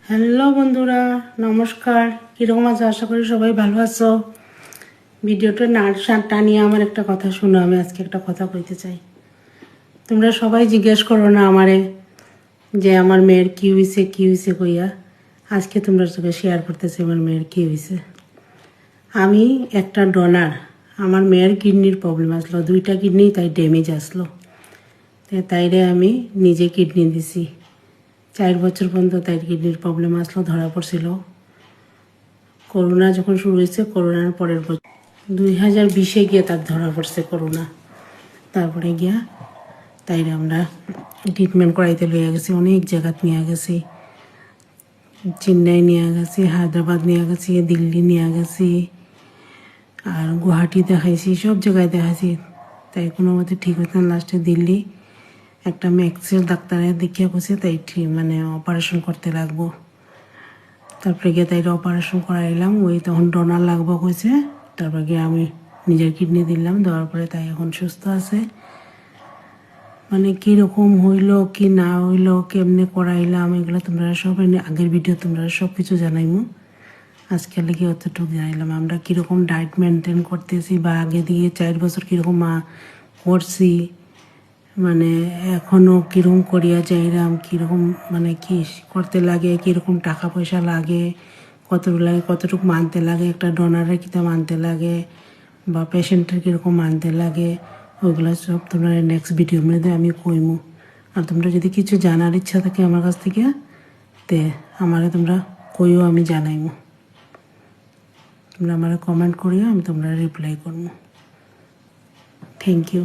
Hello বন্ধুরা, নমস্কার। কীরকম আছো? আশা করি সবাই ভালো আছো। ভিডিওটা টানিয়ে আমার একটা কথা শুনো। আমি আজকে একটা কথা কইতে চাই। তোমরা সবাই জিজ্ঞেস করো না আমারে যে আমার মেয়ের কী হয়েছে কইয়া। আজকে তোমরা সঙ্গে শেয়ার করতেছি আমার মেয়ের কী হয়েছে। আমি একটা ডোনার, আমার মেয়ের কিডনির প্রবলেম আসলো, 2টা কিডনি তাই ড্যামেজ আসলো। তাইরে আমি নিজে কিডনি দিছি। 4 বছর পর্যন্ত তাই কিডনির প্রবলেম আসলো, ধরা পড়ছিল। করোনা যখন শুরু হয়েছে, করোনার পরের বছর 2020-এ গিয়ে তার ধরা পড়ছে করোনা। তারপরে গিয়া তাইরে আমরা ট্রিটমেন্ট করাইতে লইয়া গেছি, অনেক জায়গাত নিয়ে গেছি। চেন্নাই নিয়ে গেছি, হায়দ্রাবাদ নিয়ে গেছি, দিল্লি নিয়ে গেছি, আর গুয়াহাটি দেখাইছি, সব জায়গায় দেখাইছি। তাই কোনো মতে ঠিক হইতে না। লাস্টে দিল্লি একটা ম্যাক্সের ডাক্তারে দেখিয়া বসে তাই মানে অপারেশন করতে লাগবো। তারপরে গিয়ে তাই অপারেশন করাইলাম। ওই তখন ডোনার লাগবো কইছে। তারপরে গিয়ে আমি নিজের কিডনি দিলাম, দেওয়ার পরে তাই এখন সুস্থ আছে। মানে কীরকম হইলো কি না হইলো, কেমনে করাইলাম, এগুলো তোমরা সব আগের ভিডিও তোমরা সব কিছু জানাইমো। আজকে লেগে অতটুকু জানাইলাম আমরা কীরকম ডায়েট মেনটেন করতেছি, বা আগে দিয়ে 4 বছর কীরকম করছি, মানে এখনও কীরকম করিয়া যাইলাম, কীরকম মানে কী করতে লাগে, কীরকম টাকা পয়সা লাগে, কতটুকু মানতে লাগে, একটা ডোনারের কীটা মানতে লাগে, বা পেশেন্টের কীরকম মানতে লাগে, ওইগুলো সব তোমরা নেক্সট ভিডিওর মধ্যে আমি কইমু। আর তোমরা যদি কিছু জানার ইচ্ছা থাকে আমার কাছ থেকে, তে আমারে তোমরা কইও, আমি জানাইমু। তোমরা আমার কমেন্ট করিও, আমি তোমরা রিপ্লাই করবো। Thank you.